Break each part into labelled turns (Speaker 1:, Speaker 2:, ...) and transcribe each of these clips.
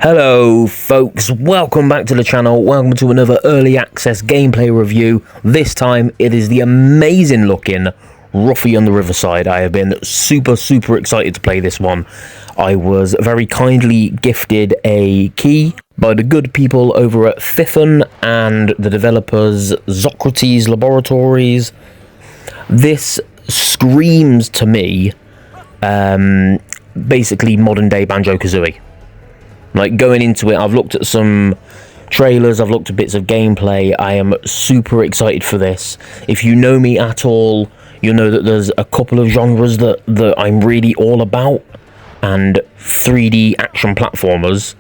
Speaker 1: Hello folks, welcome back to the channel, welcome to another early access gameplay review. This time it is the amazing looking Ruffy on the Riverside. I have been super excited to play this one. I was very kindly gifted a key by the good people over at Fiffin and the developers Socrates Laboratories. This screams to me basically modern day Banjo-Kazooie. Like, going into it, I've looked at some trailers, I've looked at bits of gameplay. I am super excited for this. If you know me at all, you'll know that there's a couple of genres that I'm really all about, and 3D action platformers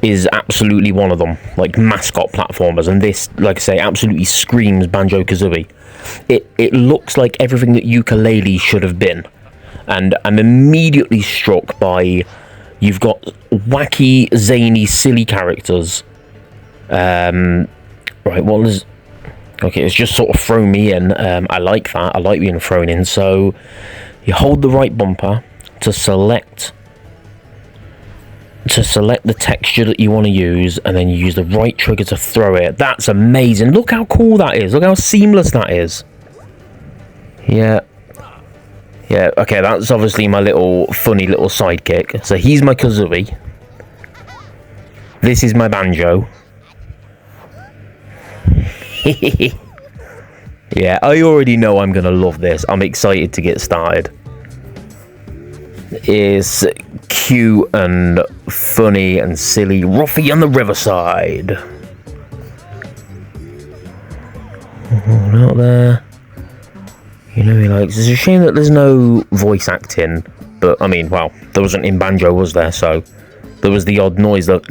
Speaker 1: is absolutely one of them, like mascot platformers, and this, like I say, absolutely screams Banjo-Kazooie. It looks like everything that Yooka-Laylee should have been, and I'm immediately struck by... You've got wacky, zany, silly characters. Right, what was... Okay, it's just sort of thrown me in. I like that. I like being thrown in. So, you hold the right bumper to select the texture that you want to use, and then you use the right trigger to throw it. That's amazing. Look how cool that is. Look how seamless that is. Yeah, okay, that's obviously my funny little sidekick. So he's my Kazooie. This is my Banjo. Yeah, I already know I'm going to love this. I'm excited to get started. It's cute and funny and silly. Ruffy on the Riverside. Out there. You know he likes... It's a shame that there's no voice acting, but, I mean, well, there wasn't in Banjo, was there? So, there was the odd noise that...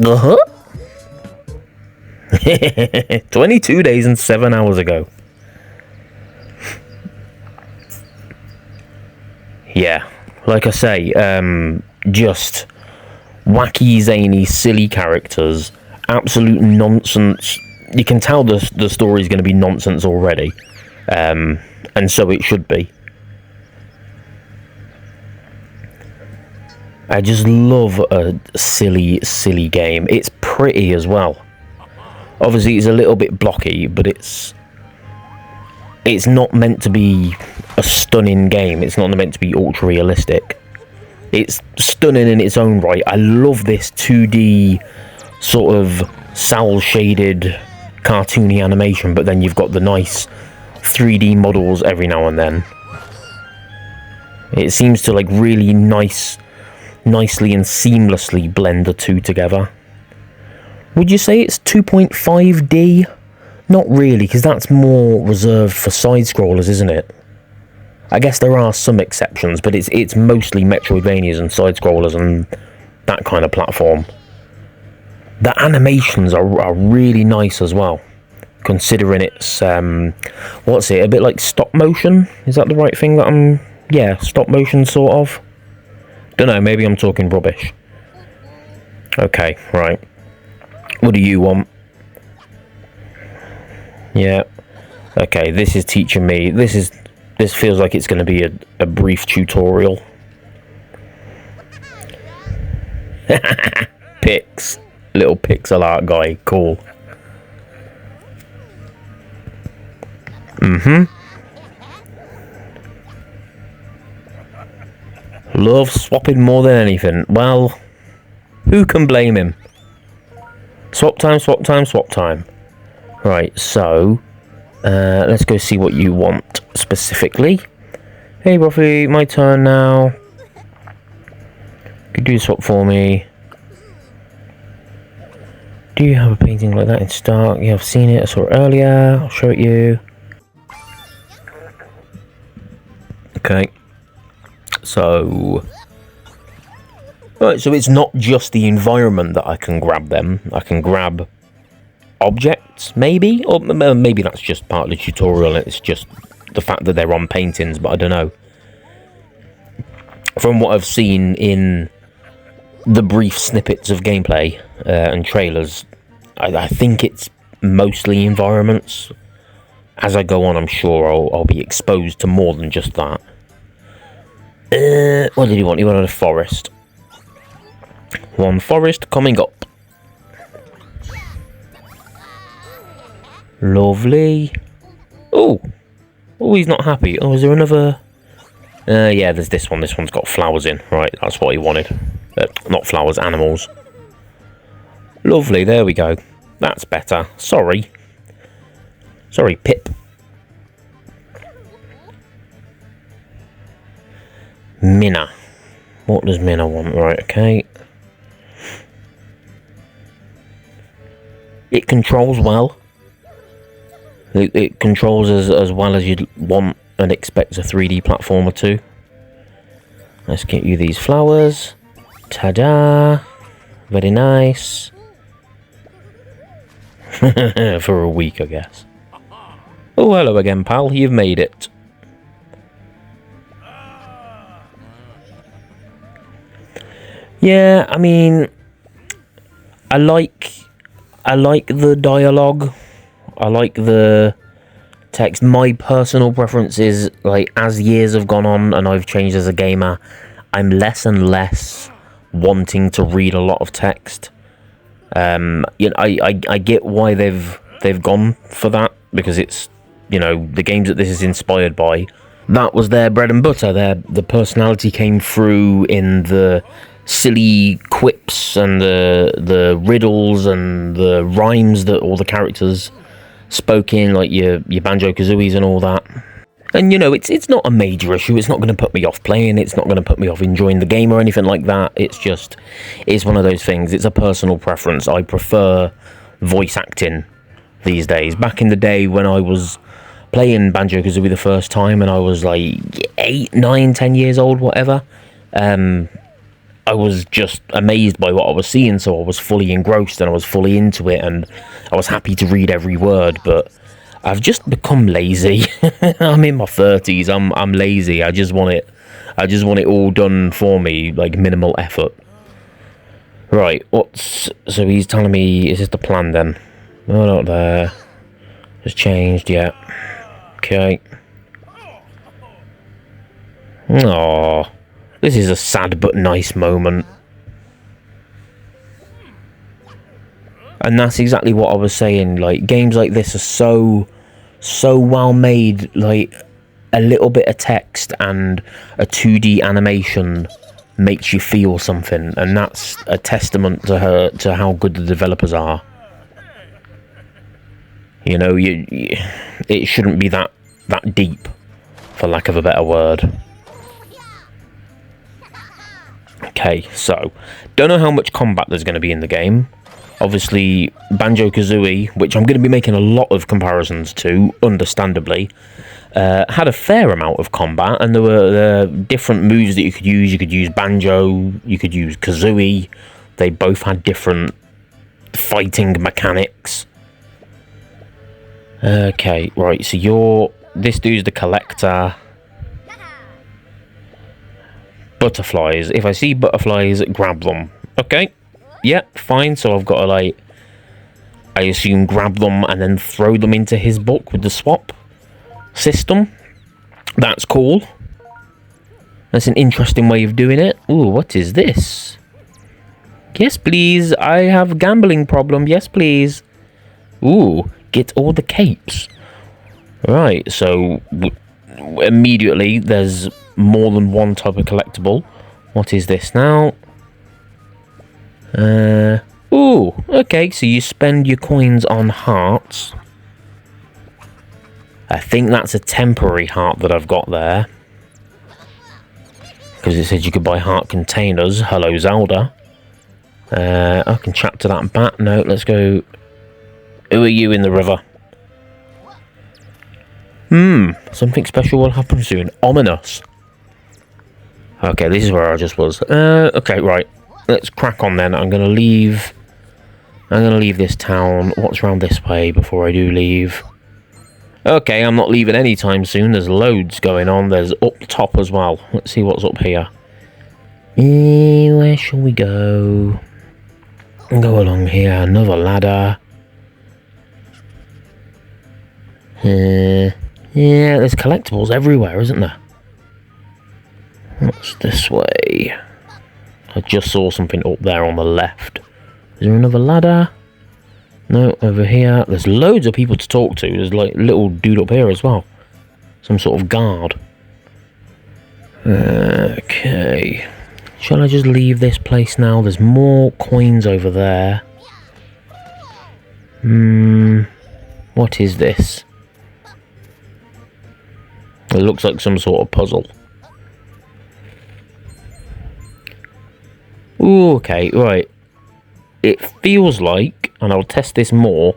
Speaker 1: 22 days and 7 hours ago. Yeah, like I say, just wacky, zany, silly characters, absolute nonsense. You can tell the story's going to be nonsense already. And so it should be. I just love a silly game. It's pretty as well. Obviously, it's a little bit blocky, but it's not meant to be a stunning game. It's not meant to be ultra realistic. It's stunning in its own right. I love this 2D sort of cel shaded cartoony animation, but then you've got the nice 3D models every now and then. It seems to like really nicely and seamlessly blend the two together. Would you say it's 2.5D? Not really, because that's more reserved for side scrollers, isn't it? I guess there are some exceptions, but it's mostly Metroidvanias and side scrollers and that kind of platform. The animations are really nice as well, considering it's what's it, a bit like stop motion? Is that the right thing that I'm... Yeah, stop motion sort of. Don't know, maybe I'm talking rubbish. Okay, right. What do you want? Yeah. Okay, this is teaching me. This feels like it's going to be a brief tutorial. Pix. Little pixel art guy. Cool. Love swapping more than anything. Well, who can blame him? Swap time, swap time, swap time. Right, so let's go see what you want specifically. Hey Ruffy, my turn now. Could you swap for me? Do you have a painting like that in stock? Yeah, I've seen it. I saw it earlier. I'll show it you. Okay. So... Right, so it's not just the environment that I can grab them. I can grab objects, maybe? Or maybe that's just part of the tutorial and it's just the fact that they're on paintings, but I don't know. From what I've seen in the brief snippets of gameplay and trailers, I think it's mostly environments. As I go on, I'm sure I'll be exposed to more than just that. What did he want? He wanted a forest. One forest coming up. Lovely. Oh, he's not happy. Oh, is there another? Yeah, there's this one. This one's got flowers in. Right, that's what he wanted. Not flowers, animals. Lovely, there we go. That's better. Sorry, Pip. Minna. What does Minna want? Right, okay. It controls well. It controls as well as you'd want and expect a 3D platformer to. Let's get you these flowers. Ta-da! Very nice. For a week, I guess. Oh, hello again, pal. You've made it. Yeah, I mean, I like the dialogue. I like the text. My personal preference is, like, as years have gone on and I've changed as a gamer, I'm less and less wanting to read a lot of text. You know, I get why they've gone for that, because it's, you know, the games that this is inspired by, that was their bread and butter. The personality came through in the silly quips and the riddles and the rhymes that all the characters spoke in, like your Banjo-Kazooies and all that. And, you know, it's not a major issue. It's not going to put me off playing. It's not going to put me off enjoying the game or anything like that. It's one of those things. It's a personal preference. I prefer voice acting these days. Back in the day when I was playing Banjo-Kazooie the first time and I was like 8, 9, 10 years old, whatever, I was just amazed by what I was seeing, so I was fully engrossed and I was fully into it, and I was happy to read every word. But I've just become lazy. I'm in my 30s. I'm lazy. I just want it all done for me, like minimal effort. Right. So he's telling me, is this the plan then? No, not there. It's changed. Yeah. Okay. Aww. This is a sad but nice moment. And that's exactly what I was saying. Like, games like this are so well made. Like, a little bit of text and a 2D animation makes you feel something, and that's a testament to how good the developers are. You know, it shouldn't be that deep, for lack of a better word. Okay, so, don't know how much combat there's going to be in the game. Obviously, Banjo-Kazooie, which I'm going to be making a lot of comparisons to, understandably, had a fair amount of combat, and there were different moves that you could use. You could use Banjo, you could use Kazooie. They both had different fighting mechanics. Okay, right, so this dude's the collector. Butterflies. If I see butterflies, grab them. Okay. Yeah, fine. So I've got to, like, I assume, grab them and then throw them into his book with the swap system. That's cool. That's an interesting way of doing it. Ooh, what is this? Yes, please. I have a gambling problem. Yes, please. Ooh, get all the capes. Right, so immediately there's more than one type of collectible. What is this now? Ooh, okay, so you spend your coins on hearts. I think that's a temporary heart that I've got there, because it said you could buy heart containers. Hello, Zelda. I can chat to that bat. No, let's go. Who are you in the river? Something special will happen soon. Ominous. Okay, this is where I just was. Okay, right. Let's crack on then. I'm gonna leave this town. What's round this way before I do leave? Okay, I'm not leaving anytime soon. There's loads going on. There's up top as well. Let's see what's up here. Where shall we go? Go along here. Another ladder. Yeah, there's collectibles everywhere, isn't there? It's this way. I just saw something up there on the left. Is there another ladder? No, over here. There's loads of people to talk to. There's like a little dude up here as well. Some sort of guard. Okay. Shall I just leave this place now? There's more coins over there. What is this? It looks like some sort of puzzle. Ooh, okay, right. It feels like, and I'll test this more,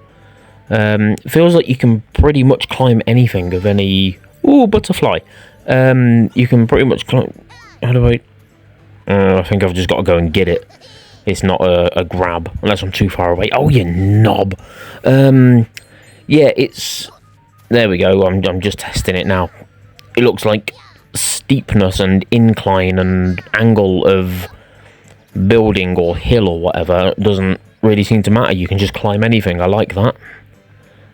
Speaker 1: it feels like you can pretty much climb anything of any... Ooh, butterfly. You can pretty much climb... How do I... I think I've just got to go and get it. It's not a grab, unless I'm too far away. Oh, you knob. Yeah, it's... There we go, I'm just testing it now. It looks like steepness and incline and angle of building or hill or whatever doesn't really seem to matter. You can just climb anything. I like that.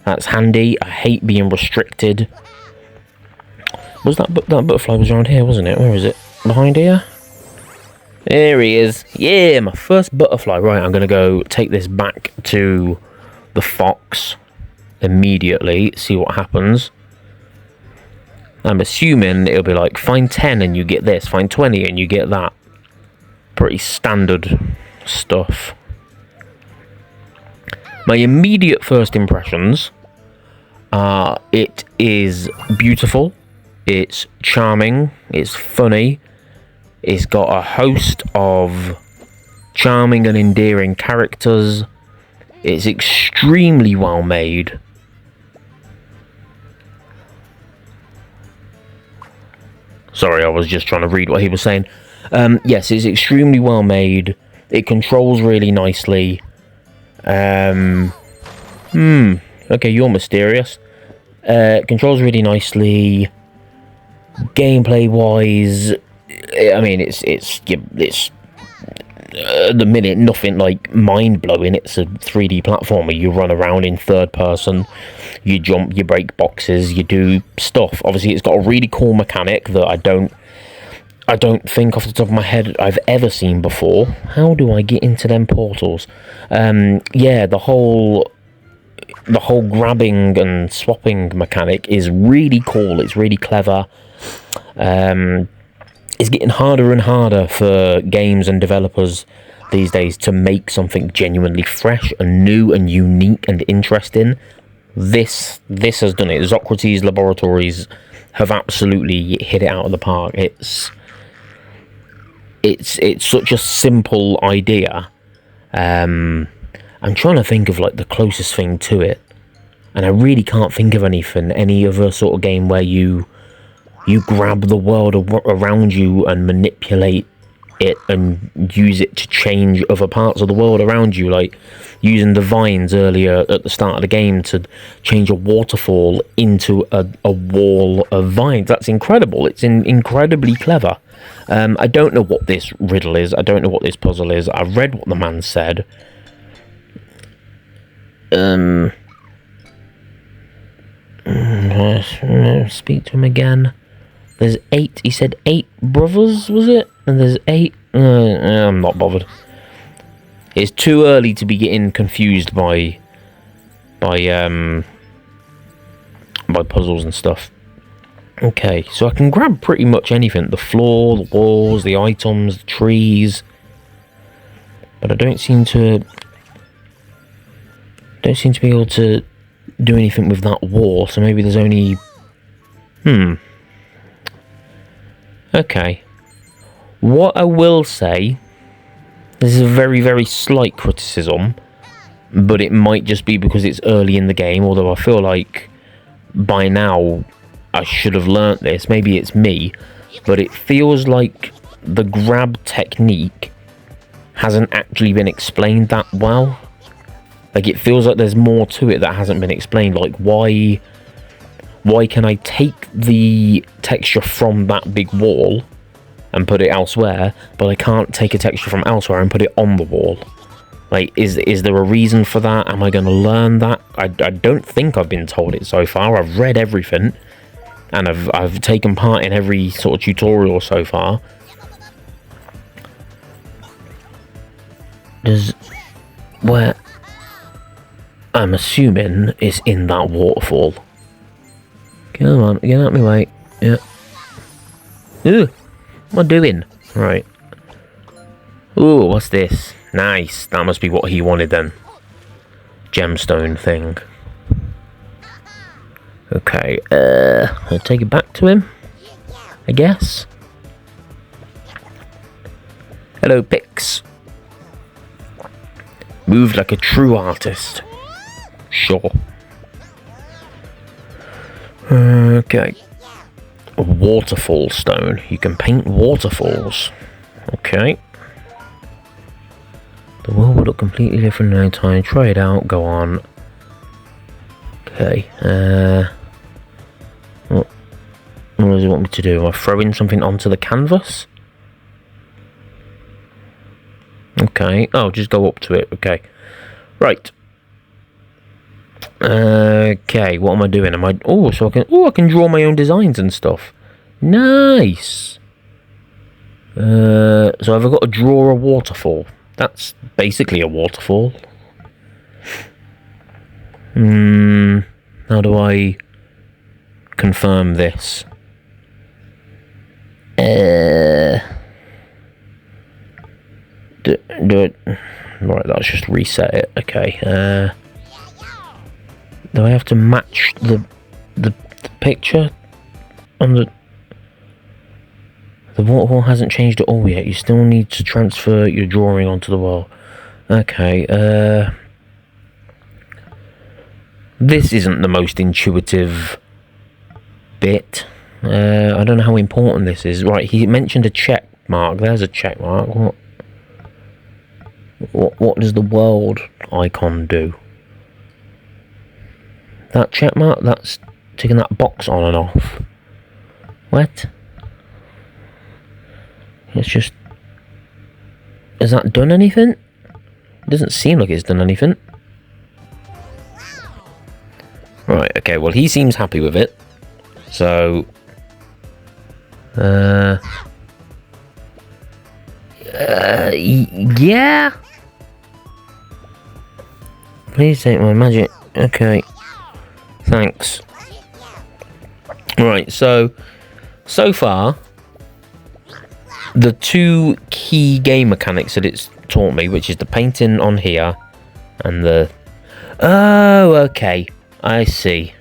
Speaker 1: That's handy. I hate being restricted. Was that butterfly was around here, wasn't it? Where is it? Behind here? There he is. Yeah, my first butterfly. Right, I'm going to go take this back to the fox immediately, see what happens. I'm assuming it'll be like, find 10 and you get this, find 20 and you get that. Pretty standard stuff. My immediate first impressions are, it is beautiful, it's charming, it's funny, it's got a host of charming and endearing characters, it's extremely well made. Sorry, I was just trying to read what he was saying. Yes, it's extremely well made. It controls really nicely. Okay, you're mysterious. It controls really nicely. Gameplay-wise, I mean, it's at the minute nothing like mind-blowing. It's a 3D platformer. You run around in third person, you jump, you break boxes, you do stuff. Obviously, it's got a really cool mechanic that I don't think off the top of my head I've ever seen before. How do I get into them portals? Yeah, the whole grabbing and swapping mechanic is really cool. It's really clever. It's getting harder and harder for games and developers these days to make something genuinely fresh and new and unique and interesting. This has done it. Socrates Laboratories have absolutely hit it out of the park. It's such a simple idea. I'm trying to think of like the closest thing to it, and I really can't think of any other sort of game where you grab the world around you and manipulate it and use it to change other parts of the world around you, like using the vines earlier at the start of the game to change a waterfall into a wall of vines. That's incredible. It's incredibly clever. I don't know what this riddle is. I don't know what this puzzle is. I've read what the man said. Speak to him again. There's 8. He said 8 brothers, was it? And there's 8. I'm not bothered. It's too early to be getting confused by puzzles and stuff. Okay, so I can grab pretty much anything: the floor, the walls, the items, the trees. But I don't seem to be able to do anything with that wall. So maybe there's only. Okay. What I will say, this is a very, very slight criticism, but it might just be because it's early in the game, although I feel like by now I should have learnt this. Maybe it's me, but it feels like the grab technique hasn't actually been explained that well. Like, it feels like there's more to it that hasn't been explained. Like, why can I take the texture from that big wall and put it elsewhere, but I can't take a texture from elsewhere and put it on the wall? Like, is there a reason for that? Am I going to learn that? I don't think I've been told it so far. I've read everything, and I've taken part in every sort of tutorial so far, where I'm assuming is in that waterfall. Come on, get out of my way. Yeah. Ooh, what am I doing? Right. Ooh, what's this? Nice. That must be what he wanted then. Gemstone thing. Okay, I'll take it back to him, I guess. Hello, Pix. Moved like a true artist. Sure. Okay. A waterfall stone. You can paint waterfalls. Okay. The world will look completely different in no time. Try it out. Go on. Okay. What does it want me to do? Am I throwing something onto the canvas? Okay. Oh, just go up to it. Okay. Right. Okay. What am I doing? Am I? Oh, so I can. Oh, I can draw my own designs and stuff. Nice. So have I got to draw a waterfall? That's basically a waterfall. How do I confirm this? Do it. Right, let's just reset it. Okay. Do I have to match the picture on the waterfall hasn't changed at all yet. You still need to transfer your drawing onto the wall. Okay. This isn't the most intuitive bit. I don't know how important this is. Right, he mentioned a check mark. There's a check mark. What does the world icon do? That check mark, that's taking that box on and off. What? It's just... Has that done anything? It doesn't seem like it's done anything. Right, okay, well he seems happy with it. So... yeah? Please take my magic. Okay. Thanks. Right, so far, the two key game mechanics that it's taught me, which is the painting on here, and the... Oh, okay. I see.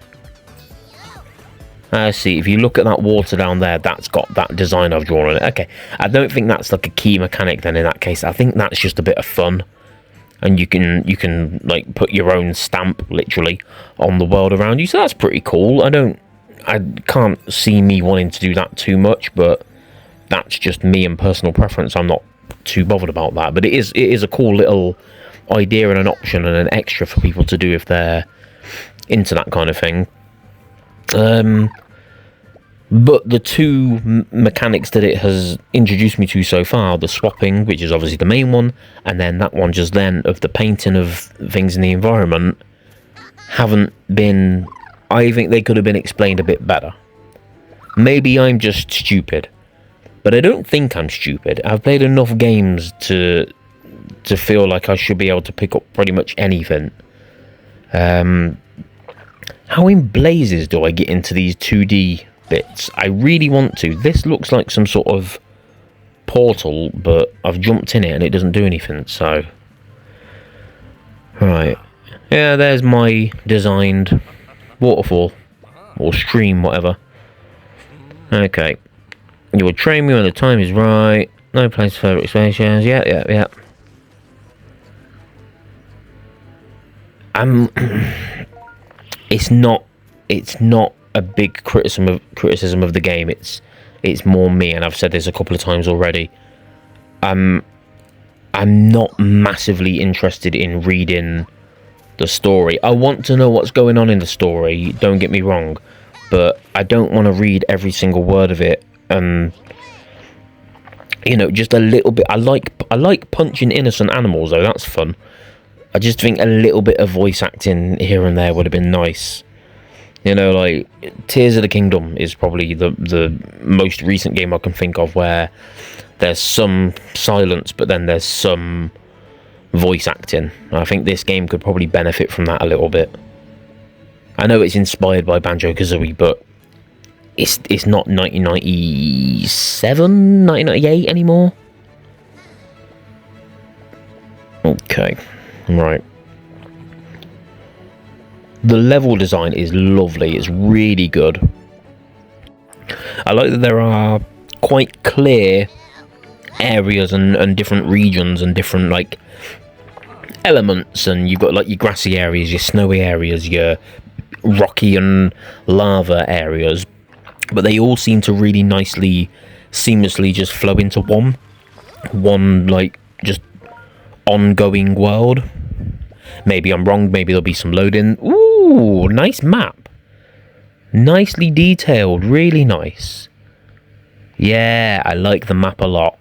Speaker 1: If you look at that water down there, that's got that design I've drawn on it. Okay, I don't think that's like a key mechanic then in that case. I think that's just a bit of fun. And you can like put your own stamp literally on the world around you. So that's pretty cool. I can't see me wanting to do that too much, but that's just me and personal preference. I'm not too bothered about that. But it is a cool little idea and an option and an extra for people to do if they're into that kind of thing. But the two mechanics that it has introduced me to so far, the swapping, which is obviously the main one, and then that one just then of the painting of things in the environment, haven't been... I think they could have been explained a bit better. Maybe I'm just stupid, but I don't think I'm stupid. I've played enough games to feel like I should be able to pick up pretty much anything. How in blazes do I get into these 2D bits? I really want to. This looks like some sort of portal, but I've jumped in it and it doesn't do anything, so... Right. Yeah, there's my designed waterfall. Or stream, whatever. Okay. You will train me when the time is right. No place for further expansions. Yeah. It's not a big criticism of the game. It's more me, and I've said this a couple of times already. I'm not massively interested in reading the story. I want to know what's going on in the story, don't get me wrong, but I don't want to read every single word of it. You know, just a little bit. I like punching innocent animals though. That's fun. I just think a little bit of voice acting here and there would have been nice. You know, like Tears of the Kingdom is probably the most recent game I can think of where there's some silence, but then there's some voice acting. I think this game could probably benefit from that a little bit. I know it's inspired by Banjo-Kazooie, but it's not 1997, 1998 anymore. Okay, right. The level design is lovely. It's really good. I like that there are quite clear areas and different regions and different like elements, and you've got like your grassy areas, your snowy areas, your rocky and lava areas, but they all seem to really nicely, seamlessly just flow into one like just ongoing world. Maybe I'm wrong, maybe there'll be some loading. Ooh, nice map. Nicely detailed, really nice. Yeah, I like the map a lot.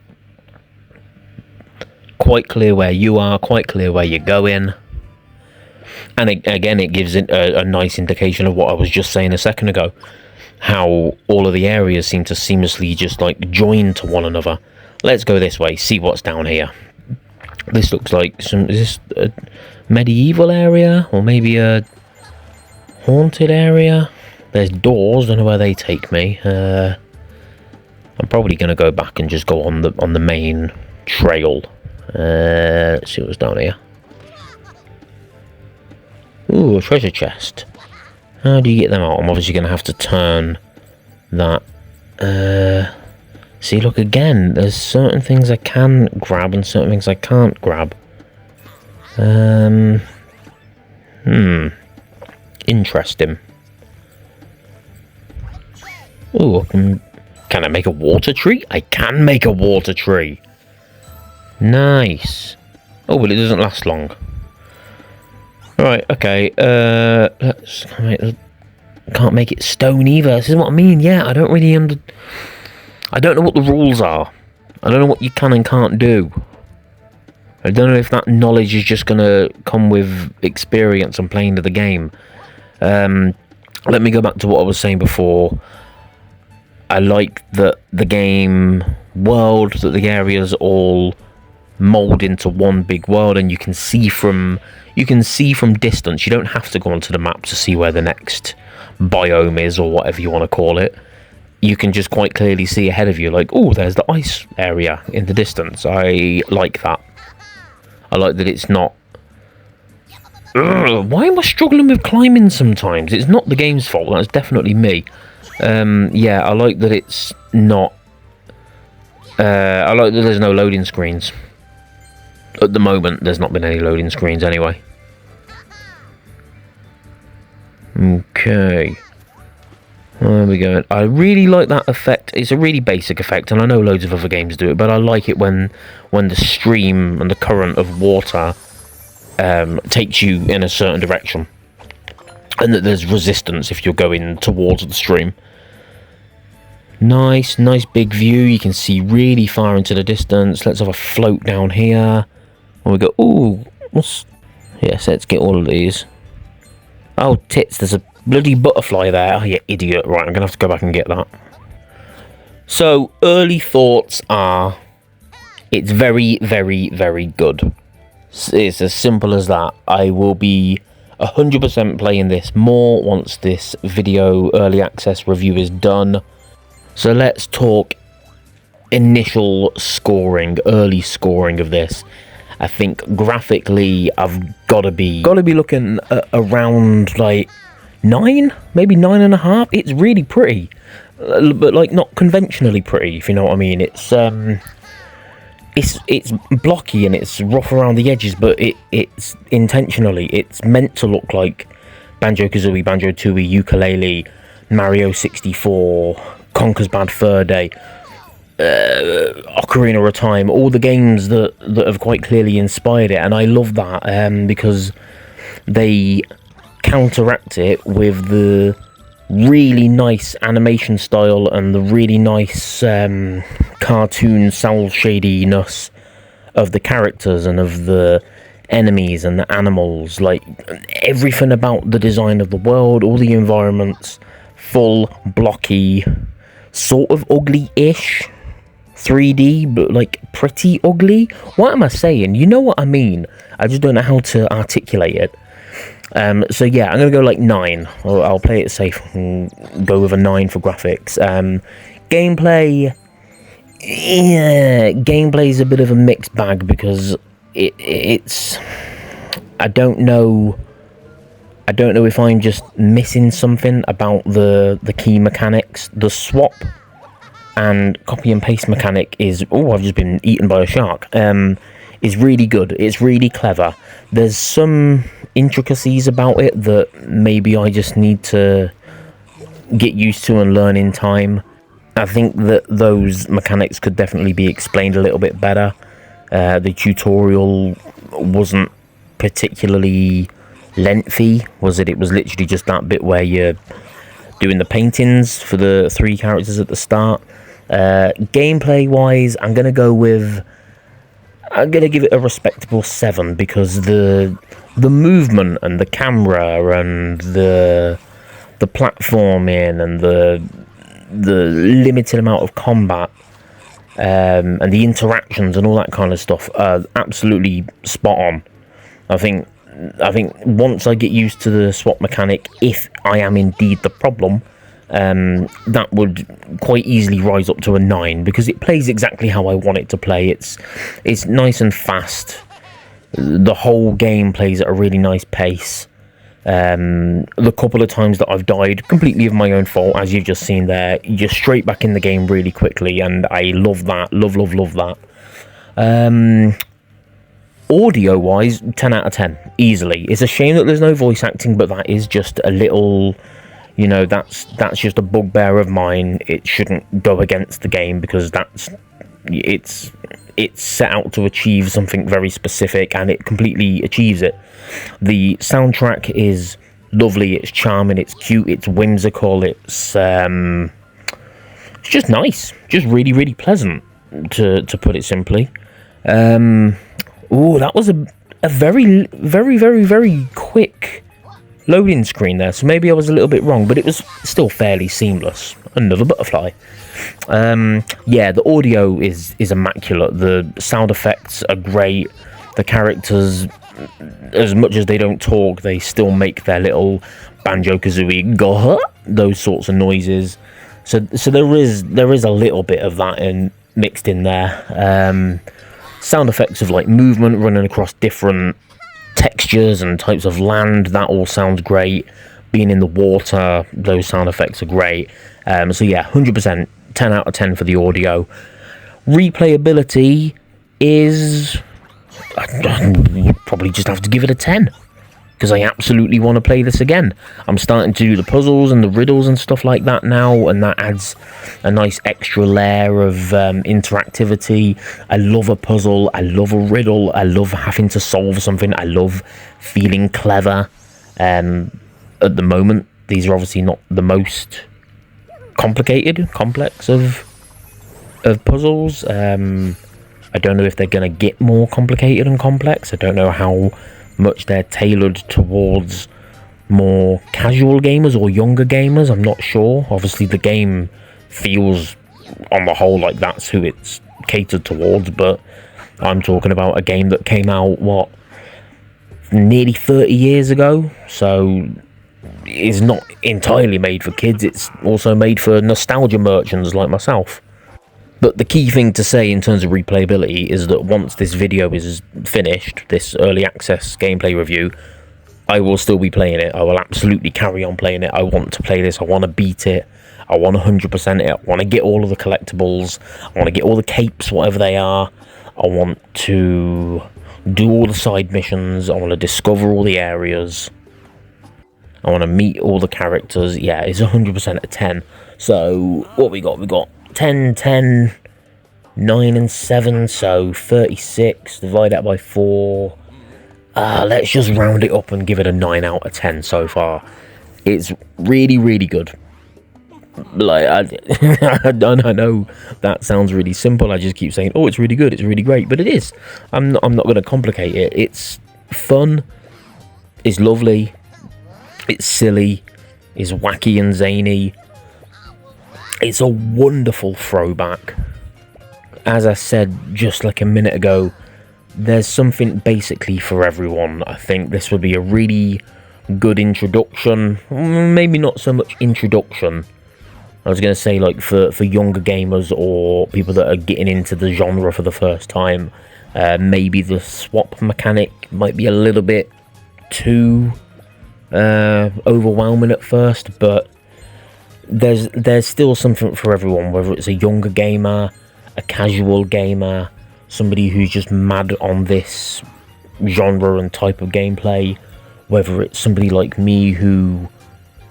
Speaker 1: Quite clear where you are, quite clear where you're going. And again, it gives it a nice indication of what I was just saying a second ago. How all of the areas seem to seamlessly just like join to one another. Let's go this way, see what's down here. This looks like is this a medieval area? Or maybe a haunted area? There's doors, don't know where they take me. I'm probably going to go back and just go on the main trail. Let's see what's down here. Ooh, a treasure chest. How do you get them out? I'm obviously going to have to turn that. See, look again. There's certain things I can grab and certain things I can't grab. Interesting. Ooh, can I make a water tree? I can make a water tree. Nice. Oh, well, it doesn't last long. Right, okay. Can't make it stone either. This is what I mean. Yeah, I don't really I don't know what the rules are. I don't know what you can and can't do. I don't know if that knowledge is just going to come with experience and playing the game. Let me go back to what I was saying before. I like that the game world, that the areas all mold into one big world, and you can see from distance. You don't have to go onto the map to see where the next biome is, or whatever you want to call it. You can just quite clearly see ahead of you, like, oh, there's the ice area in the distance. I like that. I like that it's not... Ugh, why am I struggling with climbing sometimes? It's not the game's fault, that's definitely me. Yeah, I like that it's not... I like that there's no loading screens. At the moment, there's not been any loading screens anyway. Okay. There we go. I really like that effect. It's a really basic effect, and I know loads of other games do it, but I like it when the stream and the current of water takes you in a certain direction, and that there's resistance if you're going towards the stream. Nice big view. You can see really far into the distance. Let's have a float down here. And we go, ooh, yes, let's get all of these. Oh, tits, there's a bloody butterfly there. Oh, you idiot. Right, I'm going to have to go back and get that. So, early thoughts are, it's very, very, very good. It's as simple as that. I will be 100% playing this more once this video early access review is done. So let's talk initial scoring, early scoring of this. I think graphically I've got to be looking at around like 9, maybe 9.5. It's really pretty, but like not conventionally pretty, if you know what I mean. It's blocky and it's rough around the edges, but it's intentionally. It's meant to look like Banjo-Kazooie, Banjo-Tooie, Ukulele, Mario 64, Conker's Bad Fur Day, Ocarina of Time, all the games that have quite clearly inspired it, and I love that because they counteract it with the really nice animation style and the really nice cartoon cel shadiness of the characters and of the enemies and the animals. Like, everything about the design of the world, all the environments, full, blocky, sort of ugly-ish 3D, but like pretty ugly. What am I saying? You know what I mean. I just don't know how to articulate it. So yeah, I'm gonna go like 9. I'll play it safe and go with a 9 for graphics. Gameplay, yeah, gameplay's a bit of a mixed bag because it's. I don't know if I'm just missing something about the key mechanics. The swap and copy and paste mechanic is, oh, I've just been eaten by a shark. Is really good. It's really clever. There's some intricacies about it that maybe I just need to get used to and learn in time. I think that those mechanics could definitely be explained a little bit better. The tutorial wasn't particularly lengthy, was it? It was literally just that bit where you're doing the paintings for the 3 characters at the start. Gameplay wise, I'm gonna give it a respectable 7 because the movement and the camera and the platforming and the limited amount of combat and the interactions and all that kind of stuff are absolutely spot on. I think once I get used to the swap mechanic, if I am indeed the problem, that would quite easily rise up to a 9 because it plays exactly how I want it to play. It's nice and fast. The whole game plays at a really nice pace. The couple of times that I've died completely of my own fault, as you've just seen there, you're straight back in the game really quickly, and I love that. Love that. Audio wise, 10 out of 10 easily. It's a shame that there's no voice acting, but that is just a little, you know, that's just a bugbear of mine. It shouldn't go against the game because it's set out to achieve something very specific, and it completely achieves it. The soundtrack is lovely, it's charming, it's cute, it's whimsical, it's just nice, just really, really pleasant, to put it simply. Oh, that was a very, very, very, very quick loading screen there, so maybe I was a little bit wrong, but it was still fairly seamless. Another butterfly. Yeah, the audio is immaculate. The sound effects are great. The characters, as much as they don't talk, they still make their little Banjo-Kazooie go, those sorts of noises. So there is a little bit of that mixed in there. Sound effects of like movement running across different textures and types of land, that all sounds great. Being in the water, those sound effects are great. So yeah, 100%, 10 out of 10 for the audio. Replayability is, you probably just have to give it a 10, because I absolutely want to play this again. I'm starting to do the puzzles and the riddles and stuff like that now, and that adds a nice extra layer of interactivity. I love a puzzle, I love a riddle, I love having to solve something, I love feeling clever. At the moment, these are obviously not the most complex of puzzles. I don't know if they're going to get more complicated and complex. I don't know how much they're tailored towards more casual gamers or younger gamers. I'm not sure. Obviously, the game feels, on the whole, like that's who it's catered towards, but I'm talking about a game that came out, nearly 30 years ago, so it's not entirely made for kids. It's also made for nostalgia merchants like myself. But the key thing to say in terms of replayability is that once this video is finished, this early access gameplay review, I will still be playing it. I will absolutely carry on playing it. I want to play this. I want to beat it. I want 100% it. I want to get all of the collectibles. I want to get all the capes, whatever they are. I want to do all the side missions. I want to discover all the areas. I want to meet all the characters. Yeah, it's 100% a 10. So, what we got? We got 10, 10, 9 and 7, so 36, divide that by 4. Let's just round it up and give it a 9 out of 10 so far. It's really, really good. Like, I know that sounds really simple. I just keep saying, oh, it's really good, it's really great, but it is. I'm not going to complicate it. It's fun, it's lovely, it's silly, it's wacky and zany. It's a wonderful throwback. as I said just like a minute ago, there's something basically for everyone. I think this would be a really good introduction. Maybe not so much introduction. I was going to say, like, for younger gamers or people that are getting into the genre for the first time, maybe the swap mechanic might be a little bit too overwhelming at first, but there's still something for everyone, whether it's a younger gamer, a casual gamer, somebody who's just mad on this genre and type of gameplay, whether it's somebody like me who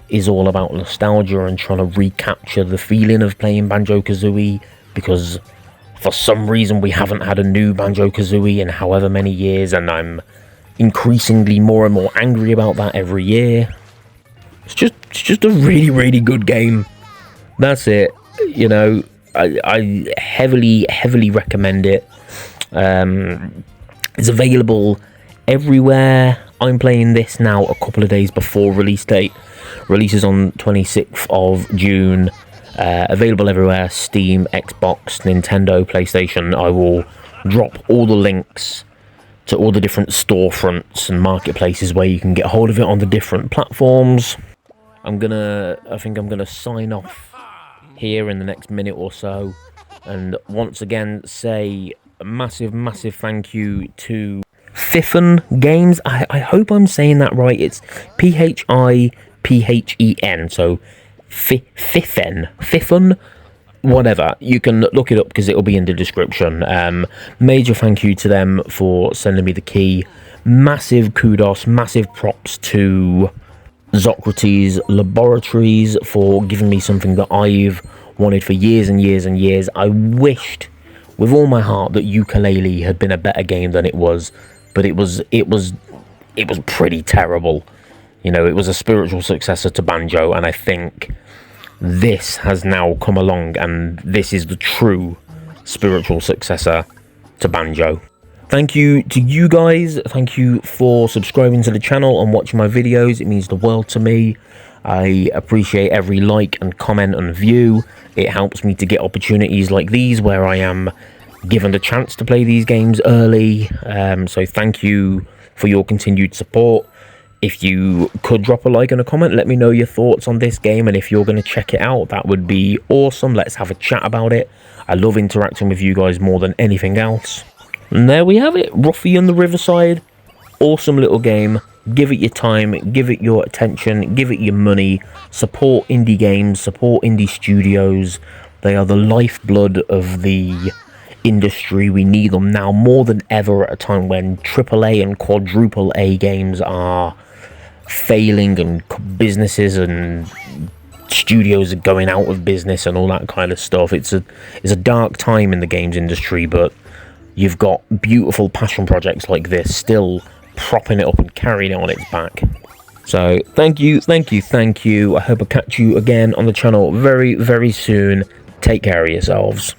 Speaker 1: is all about nostalgia and trying to recapture the feeling of playing Banjo-Kazooie, because for some reason we haven't had a new Banjo-Kazooie in however many years, and I'm increasingly more and more angry about that every year. It's just a really good game. That's it. You know, I heavily recommend it. It's available everywhere. I'm playing this now a couple of days before release date. Releases on 26th of June. Available everywhere: Steam, Xbox, Nintendo, PlayStation. I will drop all the links to all the different storefronts and marketplaces where you can get hold of it on the different platforms. I think I'm gonna sign off here in the next minute or so, and once again say a massive thank you to Phifen Games. I hope I'm saying that right. It's Phiphen, so Phifen, whatever. You can look it up because it'll be in the description. Major thank you to them for sending me the key. Massive kudos, massive props to Socrates Laboratories for giving me something that I've wanted for years and years and years. I wished with all my heart that Yooka-Laylee had been a better game than it was, but it was pretty terrible. You know, it was a spiritual successor to Banjo, and I think this has now come along, and this is the true spiritual successor to Banjo. Thank you to you guys. Thank you for subscribing to the channel and watching my videos. It means the world to me. I appreciate every like and comment and view. It helps me to get opportunities like these where I am given the chance to play these games early. So thank you for your continued support. If you could drop a like and a comment, let me know your thoughts on this game, and if you're going to check it out, that would be awesome. Let's have a chat about it. I love interacting with you guys more than anything else. And there we have it, Ruffy and the Riverside. Awesome little game. Give it your time, give it your attention, give it your money. Support indie games, support indie studios. They are the lifeblood of the industry. We need them now more than ever at a time when AAA and quadruple A games are failing and businesses and studios are going out of business and all that kind of stuff. It's a dark time in the games industry, but you've got beautiful passion projects like this still propping it up and carrying it on its back. So thank you. I hope I catch you again on the channel very soon. Take care of yourselves.